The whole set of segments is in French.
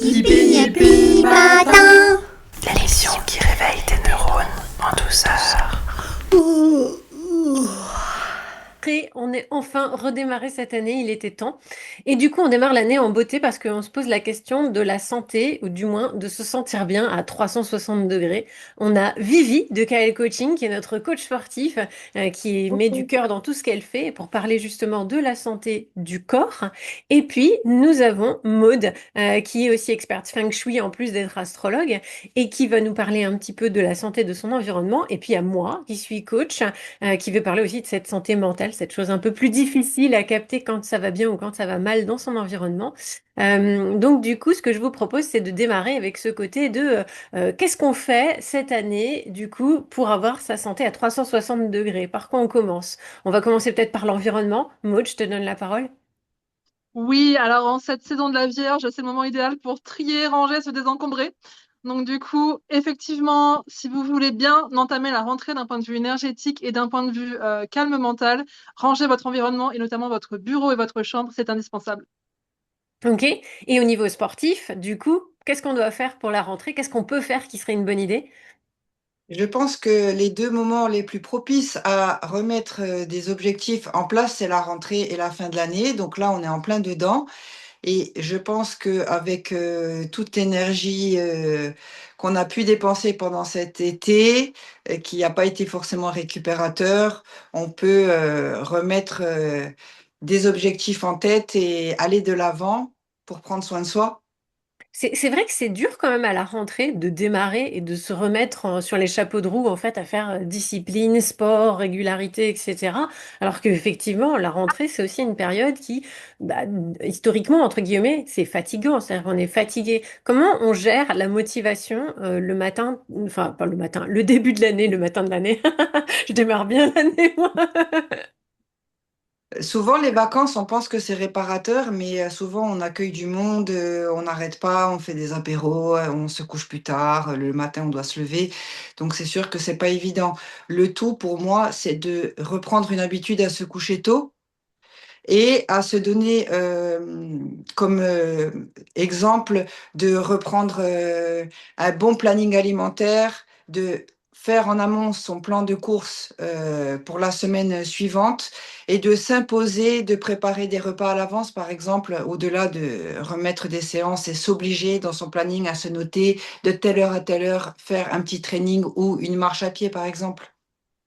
Yippee yippee matin. L'émission qui réveille tes neurones en douceur. On est enfin redémarré cette année, il était temps. Et du coup, on démarre l'année en beauté parce qu'on se pose la question de la santé, ou du moins de se sentir bien à 360 degrés. On a Vivi de KL Coaching, qui est notre coach sportif, qui met du cœur dans tout ce qu'elle fait pour parler justement de la santé du corps. Et puis, nous avons Maude, qui est aussi experte Feng Shui en plus d'être astrologue, et qui va nous parler un petit peu de la santé de son environnement. Et puis, à moi, qui suis coach qui veut parler aussi de cette santé mentale, cette chose un peu plus difficile à capter quand ça va bien ou quand ça va mal dans son environnement. Donc du coup, ce que je vous propose, c'est de démarrer avec ce côté de qu'est-ce qu'on fait cette année, du coup, pour avoir sa santé à 360 degrés. Par quoi on commence? On va commencer peut-être par l'environnement. Maud, je te donne la parole. Oui, alors en cette saison de la Vierge, c'est le moment idéal pour trier, ranger, se désencombrer. Donc du coup, effectivement, si vous voulez bien entamer la rentrée d'un point de vue énergétique et d'un point de vue calme mental, rangez votre environnement et notamment votre bureau et votre chambre, c'est indispensable. Ok. Et au niveau sportif, du coup, qu'est-ce qu'on doit faire pour la rentrée? Qu'est-ce qu'on peut faire qui serait une bonne idée? Je pense que les 2 moments les plus propices à remettre, des objectifs en place, c'est la rentrée et la fin de l'année. Donc là, on est en plein dedans et je pense qu'avec, toute l'énergie, qu'on a pu dépenser pendant cet été, qui n'a pas été forcément récupérateur, on peut, remettre, des objectifs en tête et aller de l'avant pour prendre soin de soi. C'est vrai que c'est dur quand même à la rentrée de démarrer et de se remettre sur les chapeaux de roue en fait à faire discipline, sport, régularité, etc. Alors qu'effectivement la rentrée c'est aussi une période qui, bah, historiquement entre guillemets, c'est fatigant, c'est-à-dire qu'on est fatigué. Comment on gère la motivation le matin, enfin pas le matin, le début de l'année, le matin de l'année. Je démarre bien l'année moi. Souvent, les vacances, on pense que c'est réparateur, mais souvent on accueille du monde, on n'arrête pas, on fait des apéros, on se couche plus tard, le matin on doit se lever. Donc c'est sûr que c'est pas évident. Le tout pour moi, c'est de reprendre une habitude à se coucher tôt et à se donner, comme, exemple de reprendre, un bon planning alimentaire, de faire en amont son plan de courses, pour la semaine suivante et de s'imposer de préparer des repas à l'avance, par exemple, au-delà de remettre des séances et s'obliger dans son planning à se noter de telle heure à telle heure, faire un petit training ou une marche à pied, par exemple.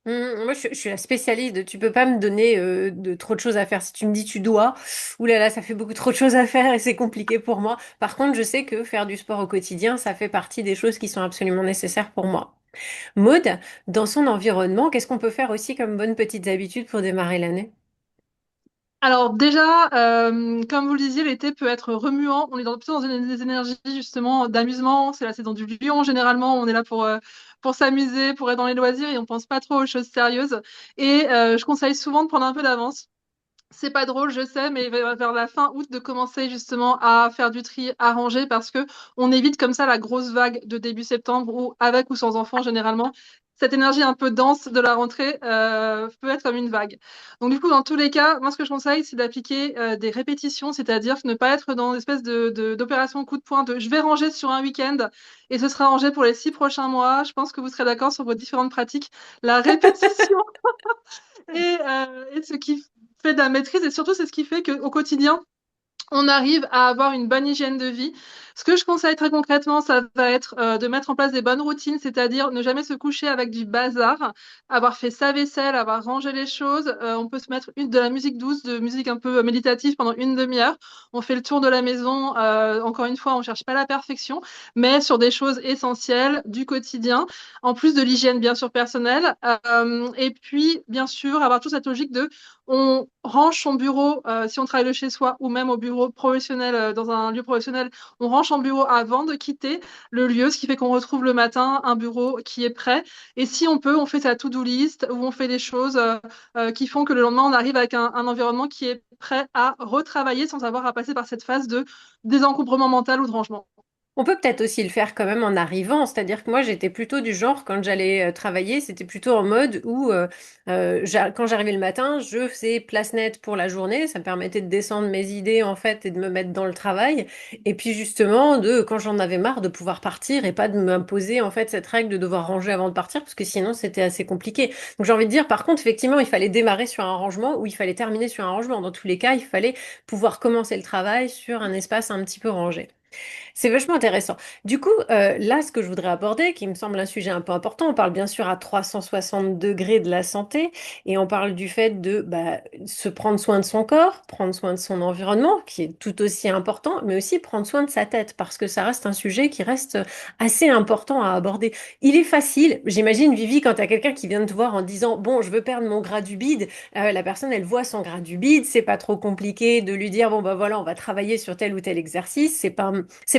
Moi, je suis la spécialiste de tu peux pas me donner de trop de choses à faire. Si tu me dis tu dois, oulala, ça fait beaucoup trop de choses à faire et c'est compliqué pour moi. Par contre, je sais que faire du sport au quotidien, ça fait partie des choses qui sont absolument nécessaires pour moi. Maud, dans son environnement, qu'est-ce qu'on peut faire aussi comme bonnes petites habitudes pour démarrer l'année? Alors déjà, comme vous le disiez, l'été peut être remuant. On est plutôt dans des énergies justement d'amusement. C'est la saison du lion. Généralement, on est là pour s'amuser, pour être dans les loisirs et on pense pas trop aux choses sérieuses. Et je conseille souvent de prendre un peu d'avance. C'est pas drôle, je sais, mais vers la fin août, de commencer justement à faire du tri, à ranger, parce que on évite comme ça la grosse vague de début septembre, où avec ou sans enfant, généralement, cette énergie un peu dense de la rentrée peut être comme une vague. Donc du coup, dans tous les cas, moi ce que je conseille, c'est d'appliquer des répétitions, c'est-à-dire ne pas être dans une espèce d'opération coup de poing de je vais ranger sur un week-end et ce sera rangé pour les 6 prochains mois. Je pense que vous serez d'accord sur vos différentes pratiques. La répétition et ce qui fait de la maîtrise, et surtout c'est ce qui fait qu'au quotidien, on arrive à avoir une bonne hygiène de vie. Ce que je conseille très concrètement, ça va être de mettre en place des bonnes routines, c'est-à-dire ne jamais se coucher avec du bazar, avoir fait sa vaisselle, avoir rangé les choses. On peut se mettre de la musique douce, de musique un peu méditative pendant une demi-heure. On fait le tour de la maison. Encore une fois, on cherche pas la perfection, mais sur des choses essentielles du quotidien, en plus de l'hygiène bien sûr personnelle. Et puis, bien sûr, avoir toute cette logique de on range son bureau, si on travaille de chez soi ou même au bureau professionnel, dans un lieu professionnel, on range son bureau avant de quitter le lieu, ce qui fait qu'on retrouve le matin un bureau qui est prêt. Et si on peut, on fait sa to-do list où on fait des choses qui font que le lendemain, on arrive avec un environnement qui est prêt à retravailler sans avoir à passer par cette phase de désencombrement mental ou de rangement. On peut peut-être aussi le faire quand même en arrivant, c'est-à-dire que moi j'étais plutôt du genre quand j'allais travailler, c'était plutôt en mode où quand j'arrivais le matin, je faisais place nette pour la journée, ça me permettait de descendre mes idées en fait et de me mettre dans le travail, et puis justement de quand j'en avais marre de pouvoir partir et pas de m'imposer en fait cette règle de devoir ranger avant de partir parce que sinon c'était assez compliqué. Donc j'ai envie de dire par contre effectivement il fallait démarrer sur un rangement ou il fallait terminer sur un rangement. Dans tous les cas, il fallait pouvoir commencer le travail sur un espace un petit peu rangé. C'est vachement intéressant. Du coup, là, ce que je voudrais aborder, qui me semble un sujet un peu important, on parle bien sûr à 360 degrés de la santé et on parle du fait de se prendre soin de son corps, prendre soin de son environnement, qui est tout aussi important, mais aussi prendre soin de sa tête, parce que ça reste un sujet qui reste assez important à aborder. Il est facile, j'imagine, Vivi, quand tu as quelqu'un qui vient de te voir en disant, bon, je veux perdre mon gras du bide, la personne, elle voit son gras du bide, c'est pas trop compliqué de lui dire, bon, bah voilà, on va travailler sur tel ou tel exercice, c'est pas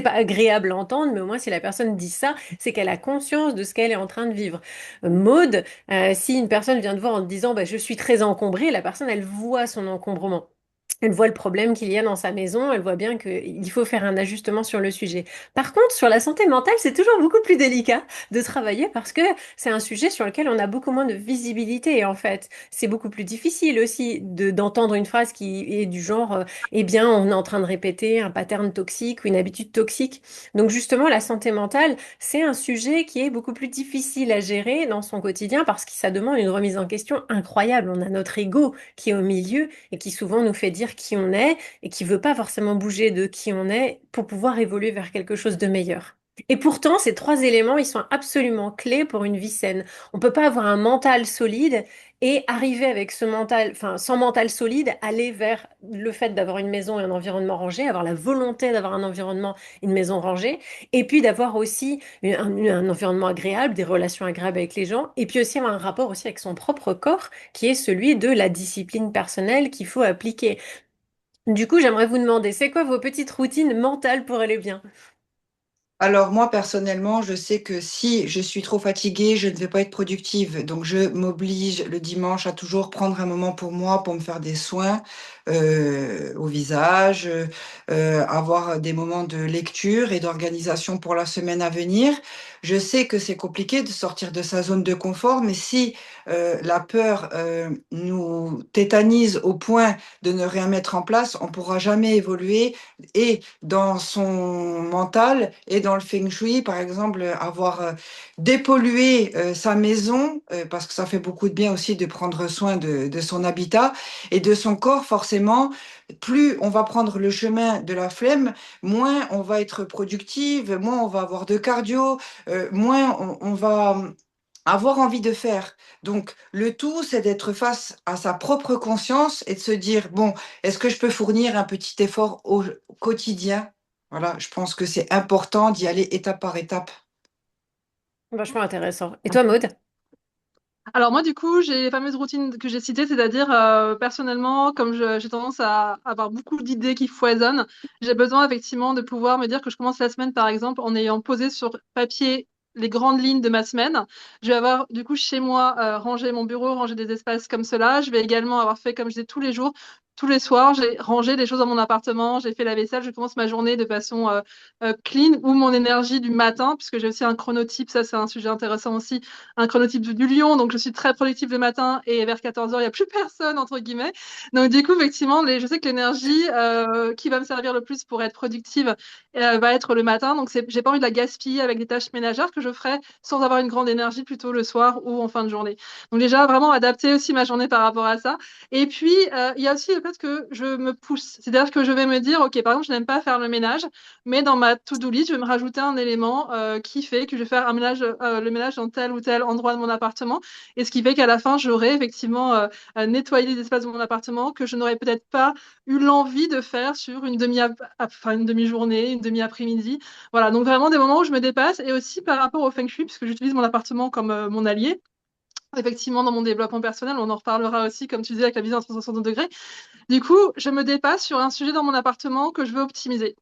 agréable à entendre, mais au moins si la personne dit ça, c'est qu'elle a conscience de ce qu'elle est en train de vivre. Maud, si une personne vient te voir en te disant bah, je suis très encombrée, la personne elle voit son encombrement. Elle voit le problème qu'il y a dans sa maison, elle voit bien qu'il faut faire un ajustement sur le sujet. Par contre, sur la santé mentale, c'est toujours beaucoup plus délicat de travailler parce que c'est un sujet sur lequel on a beaucoup moins de visibilité en fait. C'est beaucoup plus difficile aussi d'entendre une phrase qui est du genre eh bien, on est en train de répéter un pattern toxique ou une habitude toxique. Donc justement, la santé mentale, c'est un sujet qui est beaucoup plus difficile à gérer dans son quotidien parce que ça demande une remise en question incroyable. On a notre ego qui est au milieu et qui souvent nous fait dire qui on est et qui veut pas forcément bouger de qui on est pour pouvoir évoluer vers quelque chose de meilleur. Et pourtant, ces trois éléments, ils sont absolument clés pour une vie saine. On peut pas avoir un mental solide et arriver avec ce mental, enfin, sans mental solide, aller vers le fait d'avoir une maison et un environnement rangé, avoir la volonté d'avoir un environnement, une maison rangée, et puis d'avoir aussi un environnement agréable, des relations agréables avec les gens, et puis aussi avoir un rapport aussi avec son propre corps, qui est celui de la discipline personnelle qu'il faut appliquer. Du coup, j'aimerais vous demander, c'est quoi vos petites routines mentales pour aller bien? Alors moi personnellement, je sais que si je suis trop fatiguée, je ne vais pas être productive. Donc je m'oblige le dimanche à toujours prendre un moment pour moi, pour me faire des soins au visage, avoir des moments de lecture et d'organisation pour la semaine à venir. Je sais que c'est compliqué de sortir de sa zone de confort, mais si la peur nous tétanise au point de ne rien mettre en place, on pourra jamais évoluer et dans son mental et dans le feng shui, par exemple, avoir dépollué sa maison, parce que ça fait beaucoup de bien aussi de prendre soin de son habitat et de son corps, forcément. Plus on va prendre le chemin de la flemme, moins on va être productive, moins on va avoir de cardio, moins on va avoir envie de faire. Donc, le tout, c'est d'être face à sa propre conscience et de se dire, bon, est-ce que je peux fournir un petit effort au quotidien? Voilà, je pense que c'est important d'y aller étape par étape. Vachement intéressant. Et toi, Maud? Alors moi, du coup, j'ai les fameuses routines que j'ai citées, c'est-à-dire personnellement, comme j'ai tendance à avoir beaucoup d'idées qui foisonnent, j'ai besoin effectivement de pouvoir me dire que je commence la semaine, par exemple, en ayant posé sur papier les grandes lignes de ma semaine. Je vais avoir, du coup, chez moi, rangé mon bureau, rangé des espaces comme cela. Je vais également avoir fait, comme je dis tous les jours, tous les soirs, j'ai rangé des choses dans mon appartement, j'ai fait la vaisselle, je commence ma journée de façon clean ou mon énergie du matin, puisque j'ai aussi un chronotype, ça c'est un sujet intéressant aussi, un chronotype du lion, donc je suis très productive le matin et vers 14 heures, il n'y a plus personne, entre guillemets. Donc du coup, effectivement, je sais que l'énergie qui va me servir le plus pour être productive va être le matin, donc j'ai pas envie de la gaspiller avec des tâches ménagères que je ferai sans avoir une grande énergie plutôt le soir ou en fin de journée. Donc déjà, vraiment adapter aussi ma journée par rapport à ça. Et puis, il y a aussi le fait que je me pousse. C'est-à-dire que je vais me dire, OK, par exemple, je n'aime pas faire le ménage, mais dans ma to-do list, je vais me rajouter un élément qui fait que je vais faire le ménage dans tel ou tel endroit de mon appartement. Et ce qui fait qu'à la fin, j'aurai effectivement nettoyé les espaces de mon appartement que je n'aurais peut-être pas eu l'envie de faire sur une demi-journée, une demi-après-midi. Voilà, donc vraiment des moments où je me dépasse et aussi par rapport au feng shui, puisque j'utilise mon appartement comme mon allié. Effectivement, dans mon développement personnel, on en reparlera aussi, comme tu disais, avec la vision à 360 degrés. Du coup, je me dépasse sur un sujet dans mon appartement que je veux optimiser.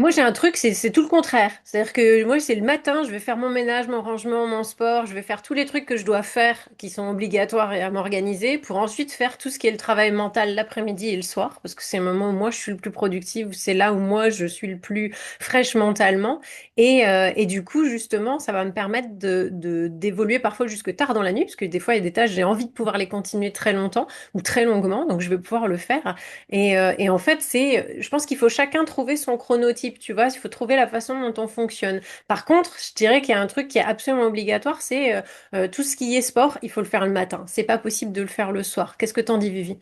Moi, j'ai un truc, c'est tout le contraire. C'est-à-dire que moi, c'est le matin, je vais faire mon ménage, mon rangement, mon sport, je vais faire tous les trucs que je dois faire qui sont obligatoires et à m'organiser pour ensuite faire tout ce qui est le travail mental l'après-midi et le soir, parce que c'est le moment où moi, je suis le plus productive, c'est là où moi, je suis le plus fraîche mentalement. Et du coup, justement, ça va me permettre d'évoluer parfois jusque tard dans la nuit, parce que des fois, il y a des tâches, j'ai envie de pouvoir les continuer très longtemps ou très longuement, donc je vais pouvoir le faire. Et en fait, je pense qu'il faut chacun trouver son chronotype, tu vois, il faut trouver la façon dont on fonctionne. Par contre, je dirais qu'il y a un truc qui est absolument obligatoire, c'est tout ce qui est sport, il faut le faire le matin. C'est pas possible de le faire le soir. Qu'est-ce que t'en dis, Vivi?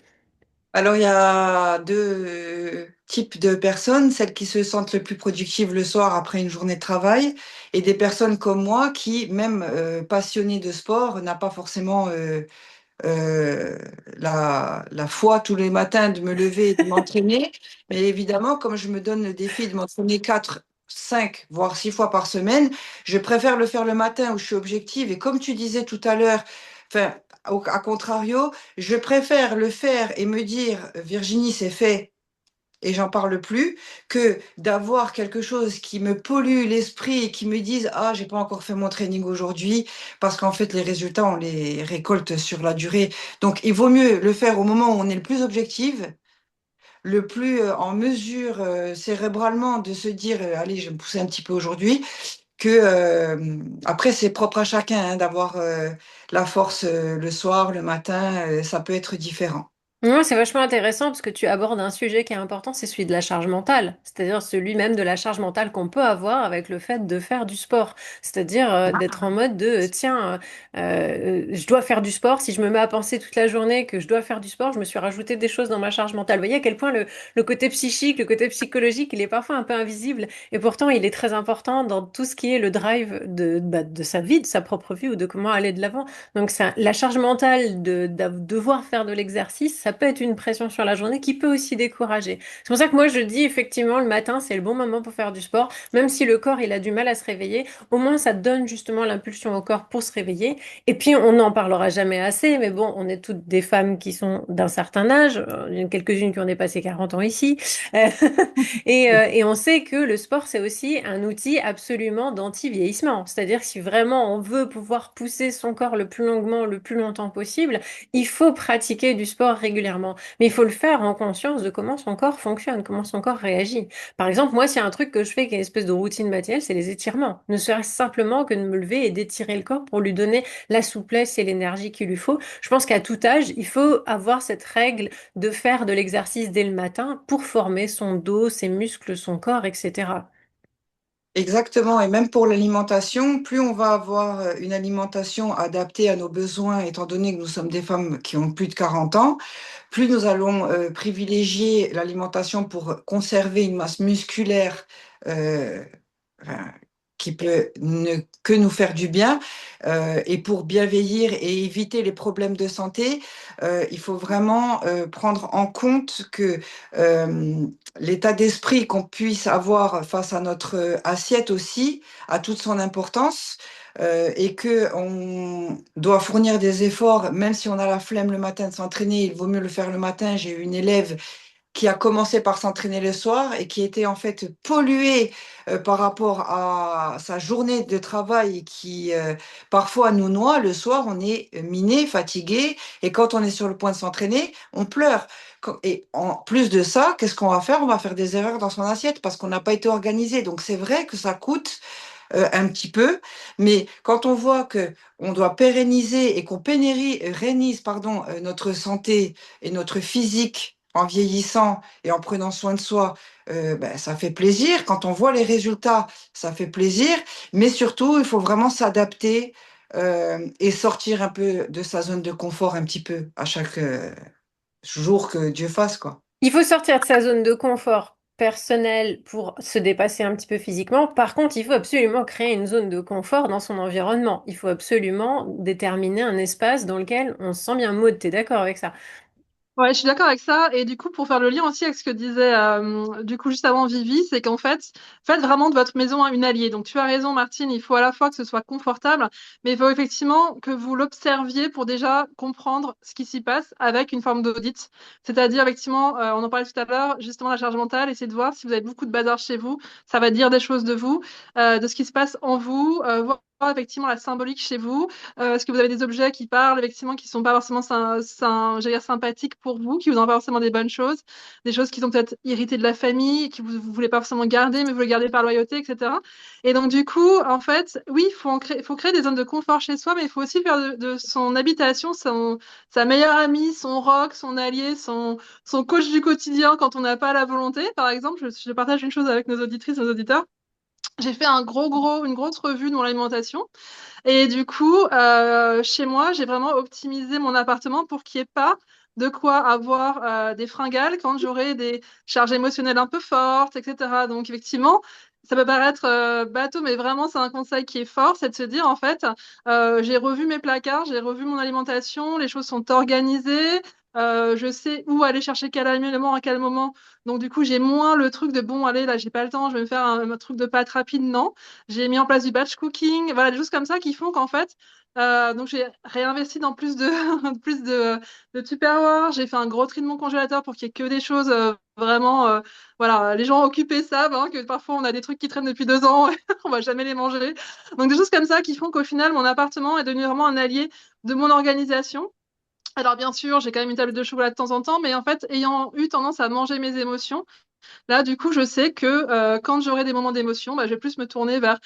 Alors, il y a deux types de personnes, celles qui se sentent le plus productives le soir après une journée de travail, et des personnes comme moi qui, même passionnées de sport, n'a pas forcément euh, la foi tous les matins de me lever et de m'entraîner. Mais évidemment, comme je me donne le défi de m'entraîner 4, 5, voire 6 fois par semaine, je préfère le faire le matin où je suis objective. Et comme tu disais tout à l'heure, enfin, à contrario, je préfère le faire et me dire, Virginie, c'est fait. Et j'en parle plus, que d'avoir quelque chose qui me pollue l'esprit et qui me dise, ah, j'ai pas encore fait mon training aujourd'hui, parce qu'en fait, les résultats, on les récolte sur la durée. Donc, il vaut mieux le faire au moment où on est le plus objectif, le plus en mesure cérébralement de se dire, allez, je vais me pousser un petit peu aujourd'hui, que après, c'est propre à chacun hein, d'avoir la force le soir, le matin, ça peut être différent. Ouais, c'est vachement intéressant parce que tu abordes un sujet qui est important, c'est celui de la charge mentale, c'est-à-dire celui même de la charge mentale qu'on peut avoir avec le fait de faire du sport, c'est-à-dire d'être en mode de tiens, je dois faire du sport. Si je me mets à penser toute la journée que je dois faire du sport, je me suis rajouté des choses dans ma charge mentale. Vous voyez à quel point le côté psychique, le côté psychologique, il est parfois un peu invisible et pourtant il est très important dans tout ce qui est le drive de sa vie, de sa propre vie ou de comment aller de l'avant. Donc la charge mentale de devoir faire de l'exercice, ça peut être une pression sur la journée qui peut aussi décourager. C'est pour ça que moi je dis effectivement le matin c'est le bon moment pour faire du sport, même si le corps il a du mal à se réveiller, au moins ça donne justement l'impulsion au corps pour se réveiller. Et puis on n'en parlera jamais assez, mais bon, on est toutes des femmes qui sont d'un certain âge, il y en a quelques-unes qui ont dépassé 40 ans ici. Euh, et on sait que le sport, c'est aussi un outil absolument d'anti-vieillissement. C'est-à-dire que si vraiment on veut pouvoir pousser son corps le plus longuement, le plus longtemps possible, il faut pratiquer du sport régulièrement. Mais il faut le faire en conscience de comment son corps fonctionne, comment son corps réagit. Par exemple, moi, s'il y a un truc que je fais qui est une espèce de routine matinale, c'est les étirements. Ne serait-ce simplement que de me lever et d'étirer le corps pour lui donner la souplesse et l'énergie qu'il lui faut. Je pense qu'à tout âge, il faut avoir cette règle de faire de l'exercice dès le matin pour former son dos, ses muscles, son corps, etc. Exactement, et même pour l'alimentation, plus on va avoir une alimentation adaptée à nos besoins, étant donné que nous sommes des femmes qui ont plus de 40 ans, plus nous allons privilégier l'alimentation pour conserver une masse musculaire euh, enfin, qui peut ne que nous faire du bien, et pour bien vieillir et éviter les problèmes de santé, il faut vraiment prendre en compte que euh, l'état d'esprit qu'on puisse avoir face à notre assiette aussi a toute son importance. Et que on doit fournir des efforts, même si on a la flemme le matin de s'entraîner, il vaut mieux le faire le matin. J'ai eu une élève qui a commencé par s'entraîner le soir et qui était en fait polluée par rapport à sa journée de travail et qui parfois nous noie. Le soir, on est miné, fatigué et quand on est sur le point de s'entraîner, on pleure. Et en plus de ça, qu'est-ce qu'on va faire? On va faire des erreurs dans son assiette parce qu'on n'a pas été organisé. Donc c'est vrai que ça coûte un petit peu, mais quand on voit que on doit pérenniser et qu'on pérennise pardon, notre santé et notre physique en vieillissant et en prenant soin de soi, ben, ça fait plaisir. Quand on voit les résultats, ça fait plaisir, mais surtout, il faut vraiment s'adapter et sortir un peu de sa zone de confort un petit peu à chaque jour que Dieu fasse, quoi. Il faut sortir de sa zone de confort personnel pour se dépasser un petit peu physiquement. Par contre, il faut absolument créer une zone de confort dans son environnement. Il faut absolument déterminer un espace dans lequel on se sent bien. Maud, t'es d'accord avec ça? Ouais, je suis d'accord avec ça. Et du coup, pour faire le lien aussi avec ce que disait du coup juste avant Vivi, c'est qu'en fait, faites vraiment de votre maison une alliée. Donc tu as raison, Martine, il faut à la fois que ce soit confortable, mais il faut effectivement que vous l'observiez pour déjà comprendre ce qui s'y passe avec une forme d'audit. C'est-à-dire, effectivement, on en parlait tout à l'heure, justement la charge mentale, essayez de voir si vous avez beaucoup de bazar chez vous, ça va dire des choses de vous, de ce qui se passe en vous, voir effectivement la symbolique chez vous. Est-ce que vous avez des objets qui parlent, effectivement, qui sont pas forcément j'allais dire sympathiques pour vous, qui vous ont pas forcément des bonnes choses, des choses qui sont peut-être héritées de la famille, qui vous voulez pas forcément garder, mais vous les gardez par loyauté, etc. Et donc, du coup, en fait, oui, faut créer des zones de confort chez soi, mais il faut aussi faire de son habitation sa meilleure amie, son rock, son allié, son coach du quotidien quand on n'a pas la volonté. Par exemple, je partage une chose avec nos auditrices, nos auditeurs. J'ai fait une grosse revue de mon alimentation. Et du coup, chez moi, j'ai vraiment optimisé mon appartement pour qu'il n'y ait pas de quoi avoir des fringales quand j'aurai des charges émotionnelles un peu fortes, etc. Donc, effectivement, ça peut paraître bateau, mais vraiment, c'est un conseil qui est fort, c'est de se dire, en fait, j'ai revu mes placards, j'ai revu mon alimentation, les choses sont organisées, je sais où aller chercher quel aliment à quel moment. Donc, du coup, j'ai moins le truc de, bon, allez, là, j'ai pas le temps, je vais me faire un truc de pâte rapide. Non, j'ai mis en place du batch cooking, voilà, des choses comme ça qui font qu'en fait, donc j'ai réinvesti dans plus de, plus de Tupperware. J'ai fait un gros tri de mon congélateur pour qu'il n'y ait que des choses vraiment, voilà, les gens occupés savent hein, que parfois on a des trucs qui traînent depuis 2 ans, et on va jamais les manger. Donc des choses comme ça qui font qu'au final, mon appartement est devenu vraiment un allié de mon organisation. Alors bien sûr, j'ai quand même une tablette de chocolat de temps en temps, mais en fait, ayant eu tendance à manger mes émotions, là, du coup, je sais que quand j'aurai des moments d'émotion, bah, je vais plus me tourner vers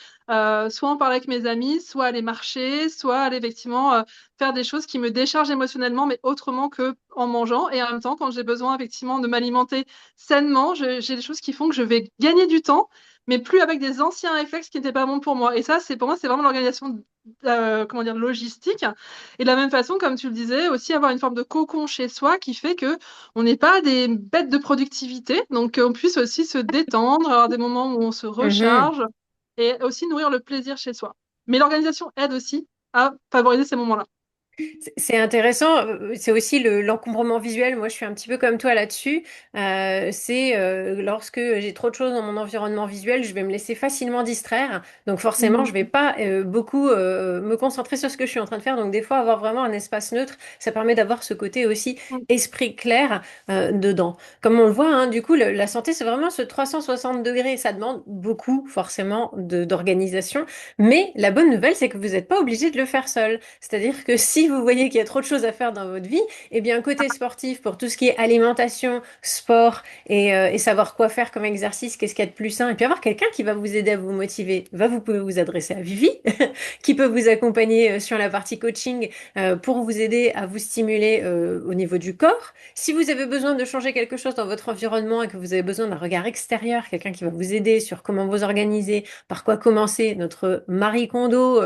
soit en parler avec mes amis, soit aller marcher, soit aller effectivement faire des choses qui me déchargent émotionnellement, mais autrement que en mangeant. Et en même temps, quand j'ai besoin effectivement de m'alimenter sainement, j'ai des choses qui font que je vais gagner du temps, mais plus avec des anciens réflexes qui n'étaient pas bons pour moi. Et ça, c'est pour moi, c'est vraiment l'organisation comment dire logistique. Et de la même façon, comme tu le disais, aussi avoir une forme de cocon chez soi qui fait que on n'est pas des bêtes de productivité, donc on puisse aussi se détendre, avoir des moments où on se Mhm. recharge et aussi nourrir le plaisir chez soi. Mais l'organisation aide aussi à favoriser ces moments-là. C'est intéressant, c'est aussi l'encombrement visuel. Moi, je suis un petit peu comme toi là-dessus. C'est lorsque j'ai trop de choses dans mon environnement visuel, je vais me laisser facilement distraire. Donc forcément, je vais Mhm. pas beaucoup me concentrer sur ce que je suis en train de faire. Donc des fois, avoir vraiment un espace neutre, ça permet d'avoir ce côté aussi esprit clair dedans. Comme on le voit, hein, du coup, la santé, c'est vraiment ce 360 degrés. Ça demande beaucoup, forcément, d'organisation. Mais la bonne nouvelle, c'est que vous n'êtes pas obligé de le faire seul. C'est-à-dire que si vous voyez qu'il y a trop de choses à faire dans votre vie, eh bien, côté sportif, pour tout ce qui est alimentation, sport et savoir quoi faire comme exercice, qu'est-ce qu'il y a de plus sain, et puis avoir quelqu'un qui va vous aider à vous motiver, vous pouvez vous adresser à Vivi, qui peut vous accompagner sur la partie coaching pour vous aider à vous stimuler au niveau du corps. Si vous avez besoin de changer quelque chose dans votre environnement et que vous avez besoin d'un regard extérieur, quelqu'un qui va vous aider sur comment vous organiser, par quoi commencer, notre Marie Kondo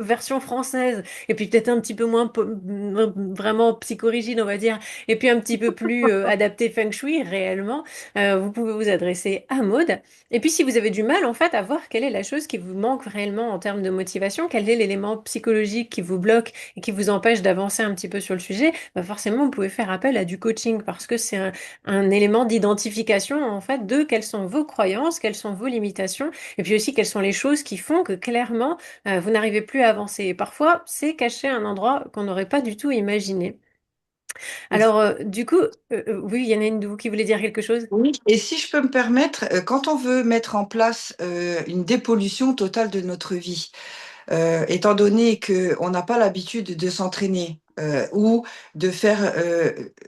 version française, et puis peut-être un petit peu moins vraiment psychorigide, on va dire, et puis un petit peu plus adapté feng shui réellement, vous pouvez vous adresser à Maud. Et puis si vous avez du mal en fait à voir quelle est la chose qui vous manque réellement en termes de motivation, quel est l'élément psychologique qui vous bloque et qui vous empêche d'avancer un petit peu sur le sujet, bah forcément vous pouvez faire appel à du coaching parce que c'est un élément d'identification en fait de quelles sont vos croyances, quelles sont vos limitations, et puis aussi quelles sont les choses qui font que clairement vous n'arrivez plus à avancer. Et parfois, c'est caché à un endroit qu'on n'aurait pas du tout imaginé. Alors, du coup, oui, il y en a une de vous qui voulait dire quelque chose. Oui, et si je peux me permettre, quand on veut mettre en place une dépollution totale de notre vie, étant donné qu'on n'a pas l'habitude de s'entraîner ou de faire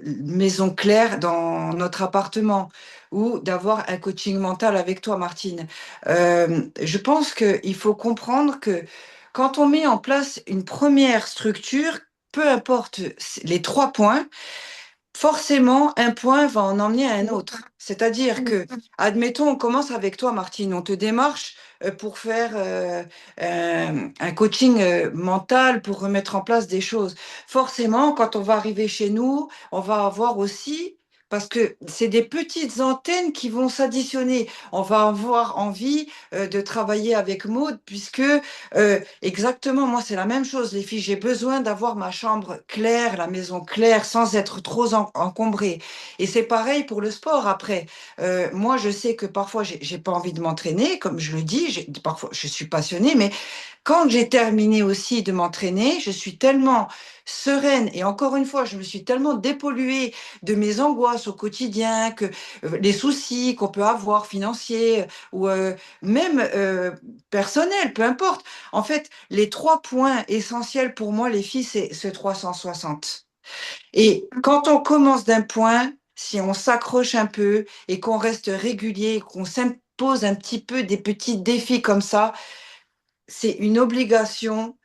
maison claire dans notre appartement ou d'avoir un coaching mental avec toi, Martine, je pense qu'il faut comprendre que quand on met en place une première structure, peu importe les 3 points, forcément, un point va en emmener à un autre. C'est-à-dire que, admettons, on commence avec toi, Martine, on te démarche pour faire un coaching mental, pour remettre en place des choses. Forcément, quand on va arriver chez nous, on va avoir aussi parce que c'est des petites antennes qui vont s'additionner. On va avoir envie de travailler avec Maud, puisque exactement, moi, c'est la même chose, les filles. J'ai besoin d'avoir ma chambre claire, la maison claire, sans être trop encombrée. Et c'est pareil pour le sport après. Moi, je sais que parfois, j'ai pas envie de m'entraîner, comme je le dis, parfois, je suis passionnée, mais quand j'ai terminé aussi de m'entraîner, je suis tellement sereine et encore une fois, je me suis tellement dépolluée de mes angoisses au quotidien, que les soucis qu'on peut avoir financiers ou même personnels, peu importe. En fait, les 3 points essentiels pour moi, les filles, c'est ce 360. Et quand on commence d'un point, si on s'accroche un peu et qu'on reste régulier, qu'on s'impose un petit peu des petits défis comme ça, c'est une obligation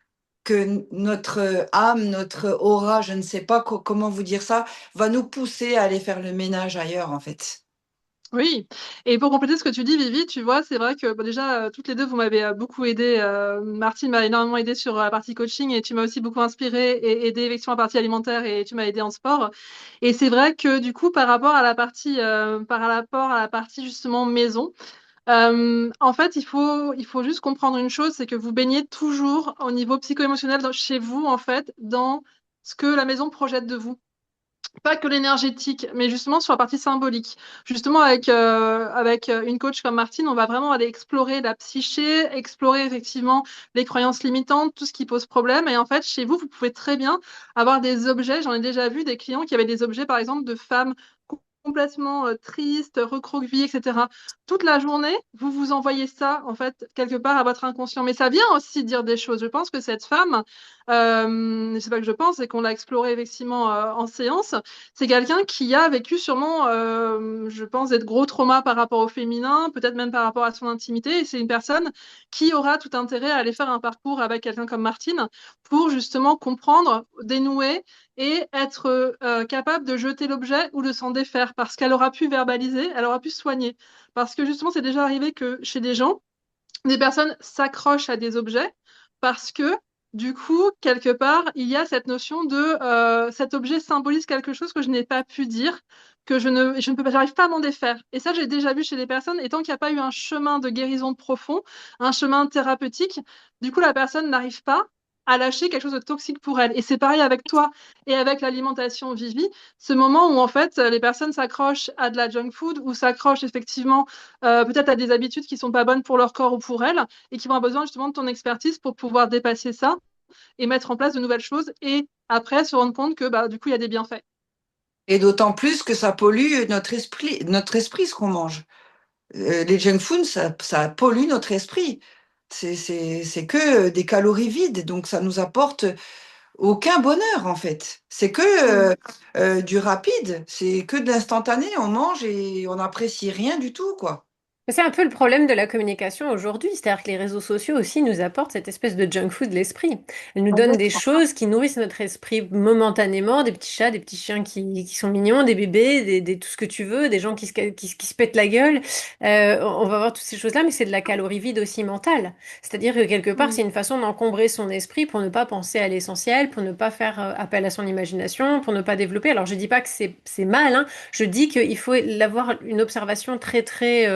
que notre âme, notre aura, je ne sais pas comment vous dire ça, va nous pousser à aller faire le ménage ailleurs, en fait. Oui, et pour compléter ce que tu dis, Vivi, tu vois, c'est vrai que bon, déjà, toutes les deux, vous m'avez beaucoup aidé. Martine m'a énormément aidé sur la partie coaching et tu m'as aussi beaucoup inspiré et aidé effectivement la partie alimentaire et tu m'as aidé en sport. Et c'est vrai que du coup, par rapport à la partie justement maison, en fait, il faut juste comprendre une chose, c'est que vous baignez toujours au niveau psycho-émotionnel chez vous, en fait, dans ce que la maison projette de vous. Pas que l'énergétique, mais justement sur la partie symbolique. Justement, avec une coach comme Martine, on va vraiment aller explorer la psyché, explorer effectivement les croyances limitantes, tout ce qui pose problème. Et en fait, chez vous, vous pouvez très bien avoir des objets. J'en ai déjà vu des clients qui avaient des objets, par exemple, de femmes complètement tristes, recroquevillées, etc. Toute la journée, vous vous envoyez ça, en fait, quelque part à votre inconscient. Mais ça vient aussi dire des choses. Je pense que cette femme, c'est pas que je pense, c'est qu'on l'a exploré effectivement en séance, c'est quelqu'un qui a vécu sûrement, je pense, des gros traumas par rapport au féminin, peut-être même par rapport à son intimité. Et c'est une personne qui aura tout intérêt à aller faire un parcours avec quelqu'un comme Martine pour justement comprendre, dénouer et être capable de jeter l'objet ou de s'en défaire parce qu'elle aura pu verbaliser, elle aura pu soigner. Parce que justement, c'est déjà arrivé que chez des gens, des personnes s'accrochent à des objets parce que du coup, quelque part, il y a cette notion de cet objet symbolise quelque chose que je n'ai pas pu dire, que je ne peux pas, j'arrive pas à m'en défaire. Et ça, j'ai déjà vu chez des personnes, et tant qu'il n'y a pas eu un chemin de guérison profond, un chemin thérapeutique, du coup, la personne n'arrive pas à lâcher quelque chose de toxique pour elle. Et c'est pareil avec toi et avec l'alimentation Vivi, ce moment où en fait les personnes s'accrochent à de la junk food ou s'accrochent effectivement peut-être à des habitudes qui sont pas bonnes pour leur corps ou pour elles et qui vont avoir besoin justement de ton expertise pour pouvoir dépasser ça et mettre en place de nouvelles choses et après se rendre compte que bah, du coup, il y a des bienfaits. Et d'autant plus que ça pollue notre esprit ce qu'on mange. Les junk food, ça pollue notre esprit. C'est que des calories vides, donc ça nous apporte aucun bonheur en fait. C'est que du rapide, c'est que de l'instantané, on mange et on n'apprécie rien du tout, quoi. C'est un peu le problème de la communication aujourd'hui, c'est-à-dire que les réseaux sociaux aussi nous apportent cette espèce de junk food de l'esprit. Elles nous donnent des choses qui nourrissent notre esprit momentanément, des petits chats, des petits chiens qui sont mignons, des bébés, tout ce que tu veux, des gens qui se pètent la gueule. On va voir toutes ces choses-là, mais c'est de la calorie vide aussi mentale. C'est-à-dire que quelque part, Mm. c'est une façon d'encombrer son esprit pour ne pas penser à l'essentiel, pour ne pas faire appel à son imagination, pour ne pas développer. Alors je dis pas que c'est mal, hein. Je dis qu'il faut avoir une observation très très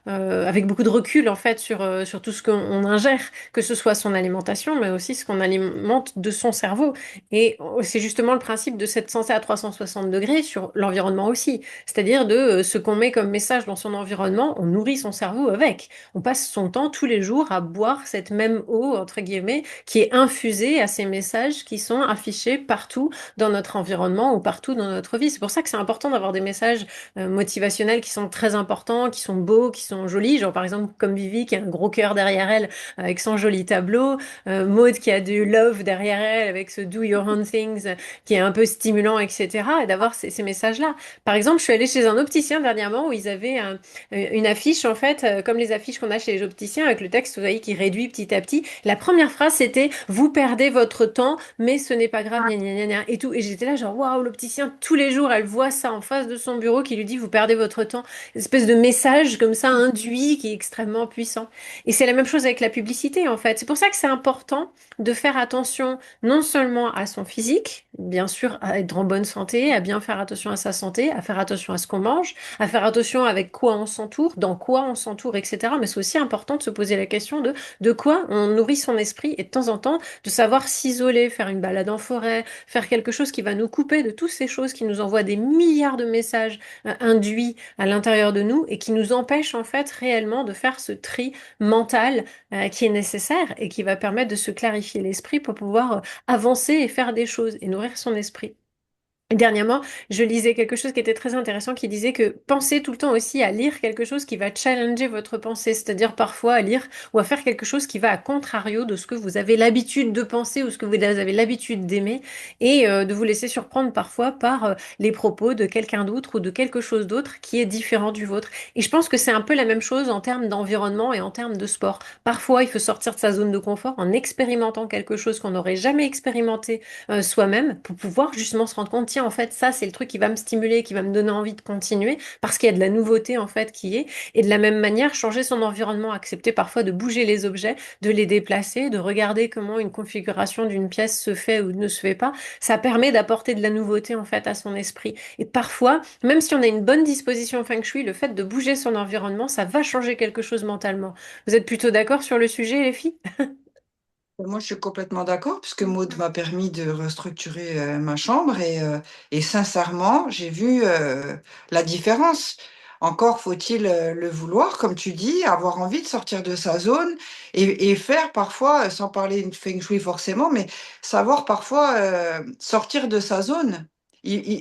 avec beaucoup de recul en fait sur tout ce qu'on ingère, que ce soit son alimentation, mais aussi ce qu'on alimente de son cerveau. Et c'est justement le principe de cette santé à 360 degrés sur l'environnement aussi. C'est-à-dire de ce qu'on met comme message dans son environnement, on nourrit son cerveau avec. On passe son temps tous les jours à boire cette même eau, entre guillemets, qui est infusée à ces messages qui sont affichés partout dans notre environnement ou partout dans notre vie. C'est pour ça que c'est important d'avoir des messages motivationnels qui sont très importants, qui sont beaux, qui sont jolies. Genre par exemple comme Vivi qui a un gros cœur derrière elle avec son joli tableau, Maud qui a du love derrière elle avec ce do your own things qui est un peu stimulant, etc. Et d'avoir ces messages-là. Par exemple, je suis allée chez un opticien dernièrement où ils avaient une affiche en fait, comme les affiches qu'on a chez les opticiens avec le texte, vous voyez, qui réduit petit à petit. La première phrase c'était vous perdez votre temps, mais ce n'est pas grave, gna gna gna gna, et tout. Et j'étais là genre waouh, l'opticien tous les jours elle voit ça en face de son bureau qui lui dit vous perdez votre temps, une espèce de message comme ça induit qui est extrêmement puissant. Et c'est la même chose avec la publicité, en fait. C'est pour ça que c'est important de faire attention non seulement à son physique, bien sûr, à être en bonne santé, à bien faire attention à sa santé, à faire attention à ce qu'on mange, à faire attention avec quoi on s'entoure, dans quoi on s'entoure, etc. Mais c'est aussi important de se poser la question de quoi on nourrit son esprit et de temps en temps de savoir s'isoler, faire une balade en forêt, faire quelque chose qui va nous couper de toutes ces choses qui nous envoient des milliards de messages induits à l'intérieur de nous et qui nous empêchent en fait réellement de faire ce tri mental qui est nécessaire et qui va permettre de se clarifier l'esprit pour pouvoir avancer et faire des choses et nourrir son esprit. Et dernièrement, je lisais quelque chose qui était très intéressant qui disait que pensez tout le temps aussi à lire quelque chose qui va challenger votre pensée, c'est-à-dire parfois à lire ou à faire quelque chose qui va à contrario de ce que vous avez l'habitude de penser ou ce que vous avez l'habitude d'aimer et de vous laisser surprendre parfois par les propos de quelqu'un d'autre ou de quelque chose d'autre qui est différent du vôtre. Et je pense que c'est un peu la même chose en termes d'environnement et en termes de sport. Parfois, il faut sortir de sa zone de confort en expérimentant quelque chose qu'on n'aurait jamais expérimenté soi-même pour pouvoir justement se rendre compte, tiens, en fait, ça, c'est le truc qui va me stimuler, qui va me donner envie de continuer parce qu'il y a de la nouveauté, en fait, qui est. Et de la même manière, changer son environnement, accepter parfois de bouger les objets, de les déplacer, de regarder comment une configuration d'une pièce se fait ou ne se fait pas, ça permet d'apporter de la nouveauté, en fait, à son esprit. Et parfois, même si on a une bonne disposition feng shui, le fait de bouger son environnement, ça va changer quelque chose mentalement. Vous êtes plutôt d'accord sur le sujet, les filles? Moi, je suis complètement d'accord, puisque Maud m'a permis de restructurer ma chambre et sincèrement, j'ai vu la différence. Encore faut-il le vouloir, comme tu dis, avoir envie de sortir de sa zone et faire parfois, sans parler de feng shui forcément, mais savoir parfois sortir de sa zone.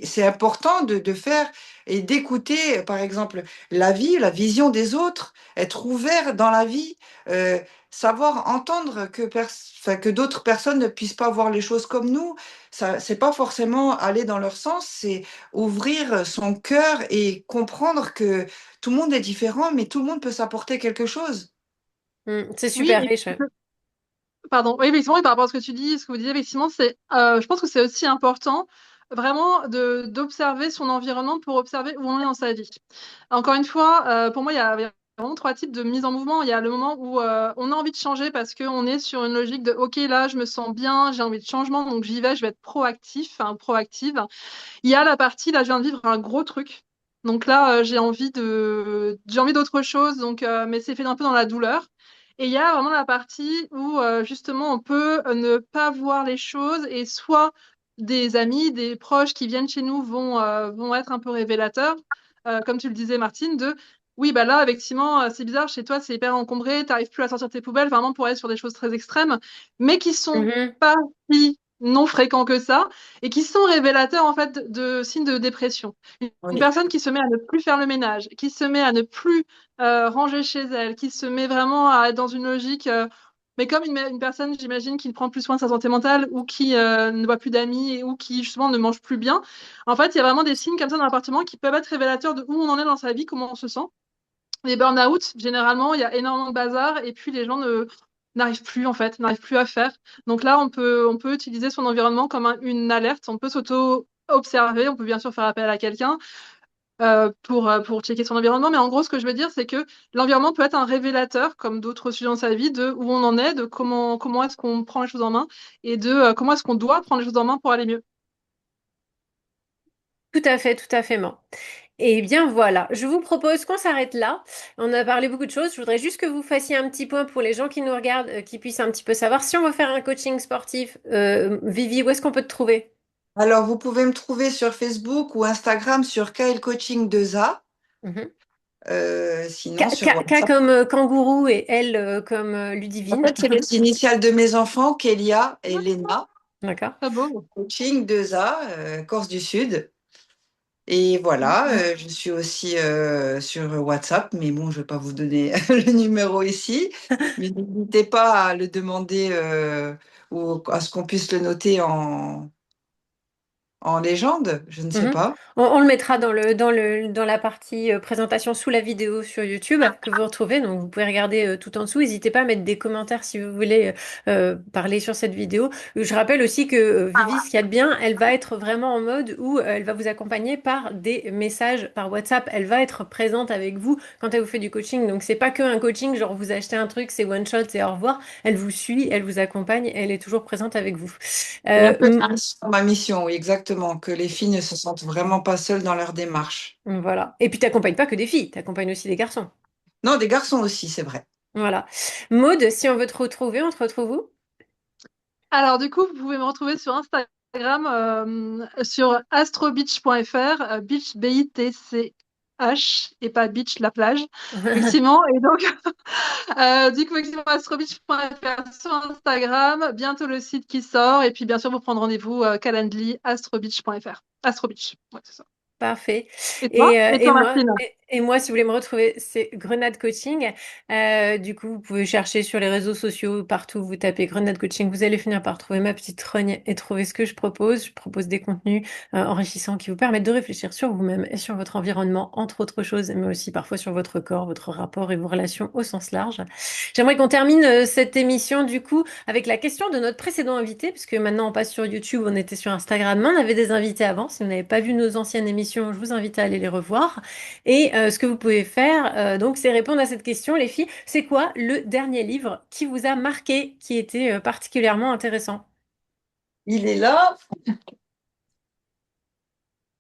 C'est important de faire et d'écouter, par exemple, la vie, la vision des autres, être ouvert dans la vie. Savoir entendre enfin, que d'autres personnes ne puissent pas voir les choses comme nous, ça, c'est pas forcément aller dans leur sens, c'est ouvrir son cœur et comprendre que tout le monde est différent, mais tout le monde peut s'apporter quelque chose. C'est Oui, super riche. Ouais. pardon. Oui, effectivement, et par rapport à ce que tu dis, ce que vous disiez, effectivement, je pense que c'est aussi important vraiment d'observer son environnement pour observer où on est dans sa vie. Encore une fois, pour moi, il y a vraiment trois types de mise en mouvement. Il y a le moment où on a envie de changer parce qu'on est sur une logique de OK, là, je me sens bien, j'ai envie de changement, donc j'y vais, je vais être proactif, enfin, proactive. Il y a la partie, là, je viens de vivre un gros truc. Donc là, j'ai envie d'autre chose, donc, mais c'est fait un peu dans la douleur. Et il y a vraiment la partie où justement on peut ne pas voir les choses et soit des amis, des proches qui viennent chez nous vont être un peu révélateurs, comme tu le disais Martine, de oui, bah là, effectivement, c'est bizarre, chez toi, c'est hyper encombré, t'arrives plus à sortir tes poubelles, vraiment pour aller sur des choses très extrêmes, mais qui sont Mhm. pas si non fréquents que ça et qui sont révélateurs en fait de signes de dépression. Une Oui, personne qui se met à ne plus faire le ménage, qui se met à ne plus ranger chez elle, qui se met vraiment à être dans une logique, mais comme une personne, j'imagine, qui ne prend plus soin de sa santé mentale ou qui ne voit plus d'amis ou qui justement ne mange plus bien. En fait, il y a vraiment des signes comme ça dans l'appartement qui peuvent être révélateurs de où on en est dans sa vie, comment on se sent. Les burn-out, généralement, il y a énormément de bazar et puis les gens n'arrivent plus en fait, n'arrivent plus à faire. Donc là, on peut utiliser son environnement comme une alerte, on peut s'auto-observer, on peut bien sûr faire appel à quelqu'un pour checker son environnement. Mais en gros, ce que je veux dire, c'est que l'environnement peut être un révélateur, comme d'autres sujets dans sa vie, de où on en est, de comment est-ce qu'on prend les choses en main et de comment est-ce qu'on doit prendre les choses en main pour aller mieux. Tout à fait, Maman. Eh bien voilà, je vous propose qu'on s'arrête là. On a parlé beaucoup de choses. Je voudrais juste que vous fassiez un petit point pour les gens qui nous regardent, qui puissent un petit peu savoir si on veut faire un coaching sportif. Vivi, où est-ce qu'on peut te trouver? alors vous pouvez me trouver sur Facebook ou Instagram sur Kyle Coaching 2A, Mhm. sinon sur K WhatsApp. comme kangourou et L comme En Ludivine. fait, c'est les initiales de mes enfants, Kélia et Léna. D'accord. Très beau. Coaching 2A, Corse du Sud. Et voilà, je suis aussi sur WhatsApp, mais bon, je ne vais pas vous donner le numéro ici. Mais n'hésitez pas à le demander ou à ce qu'on puisse le noter en légende, je ne sais Mhm. pas. On le mettra dans la partie présentation sous la vidéo sur YouTube que vous retrouvez. Donc, vous pouvez regarder tout en dessous. N'hésitez pas à mettre des commentaires si vous voulez parler sur cette vidéo. Je rappelle aussi que Vivi, ce qu'il y a de bien, elle va être vraiment en mode où elle va vous accompagner par des messages par WhatsApp. Elle va être présente avec vous quand elle vous fait du coaching. Donc, c'est pas que un coaching, genre vous achetez un truc, c'est one shot, c'est au revoir. Elle vous suit, elle vous accompagne, elle est toujours présente avec vous. C'est un peu Euh, ça ma mission, oui, exactement, que les filles ne se sentent vraiment pas seules dans leur démarche. Voilà. Et puis, t'accompagnes pas que des filles, t'accompagnes aussi des garçons. Non, des garçons aussi, c'est vrai. Voilà. Maud, si on veut te retrouver, on te retrouve où? Alors, du coup, vous pouvez me retrouver sur Instagram, sur astrobeach.fr, beach, B-I-T-C-H, et pas beach, la plage, effectivement. Et donc, du coup, effectivement, astrobeach.fr sur Instagram, bientôt le site qui sort, et puis bien sûr, vous prendre rendez-vous Calendly, astrobeach.fr. Astrobeach, ouais, c'est ça. Parfait. Et toi? Et Et toi, moi, Martine? et moi, si vous voulez me retrouver, c'est Grenade Coaching. Du coup, vous pouvez chercher sur les réseaux sociaux, partout, vous tapez Grenade Coaching, vous allez finir par trouver ma petite rogne et trouver ce que je propose. Je propose des contenus enrichissants qui vous permettent de réfléchir sur vous-même et sur votre environnement, entre autres choses, mais aussi parfois sur votre corps, votre rapport et vos relations au sens large. J'aimerais qu'on termine cette émission, du coup, avec la question de notre précédent invité, puisque maintenant on passe sur YouTube, on était sur Instagram, mais on avait des invités avant. Si vous n'avez pas vu nos anciennes émissions, je vous invite à aller les revoir. Et ce que vous pouvez faire, donc, c'est répondre à cette question, les filles. C'est quoi le dernier livre qui vous a marqué, qui était particulièrement intéressant? Il est là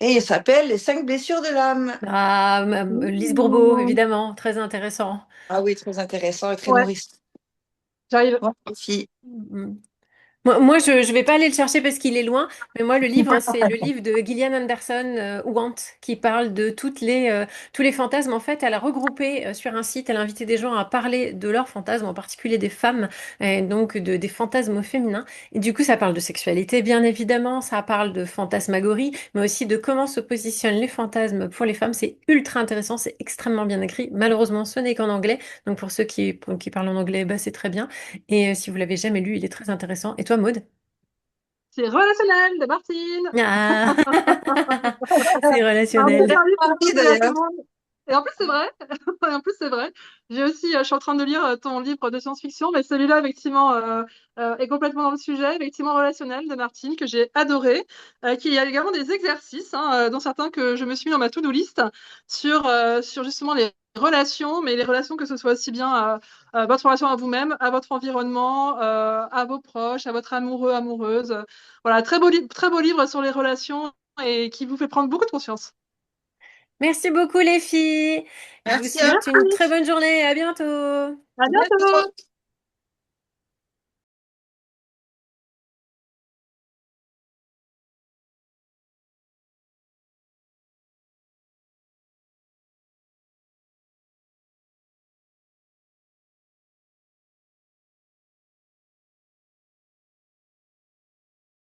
et il s'appelle Les 5 blessures de l'âme. Ah, Lise Bourbeau, Mmh. évidemment, très intéressant. Ah oui, très intéressant et très Ouais, nourrissant. j'arrive. Moi aussi. Mm. Moi, je ne vais pas aller le chercher parce qu'il est loin, mais moi, le livre, c'est le livre de Gillian Anderson, Want, qui parle de tous les fantasmes. En fait, elle a regroupé sur un site, elle a invité des gens à parler de leurs fantasmes, en particulier des femmes, et donc des fantasmes féminins. Et du coup, ça parle de sexualité, bien évidemment, ça parle de fantasmagorie, mais aussi de comment se positionnent les fantasmes pour les femmes. C'est ultra intéressant, c'est extrêmement bien écrit. Malheureusement, ce n'est qu'en anglais, donc pour ceux qui parlent en anglais, bah, c'est très bien. Et si vous l'avez jamais lu, il est très intéressant. Et toi, Maud? C'est relationnel de Martine. Ah, c'est Alors, c'est relationnel. un livre que je Paris conseille à tout d'ailleurs. le monde. Et en plus, c'est vrai. Et en plus, c'est vrai. J'ai aussi, je suis en train de lire ton livre de science-fiction, mais celui-là, effectivement, est complètement dans le sujet, effectivement relationnel de Martine, que j'ai adoré. Qui a également des exercices, hein, dont certains que je me suis mis dans ma to-do list sur justement les relations, mais les relations que ce soit aussi bien votre relation à vous-même, à votre environnement, à vos proches, à votre amoureux, amoureuse. Voilà, très beau livre sur les relations et qui vous fait prendre beaucoup de conscience. Merci beaucoup, les filles. Je vous Merci à souhaite une très Merci, bonne journée. À bientôt. à bientôt. bientôt!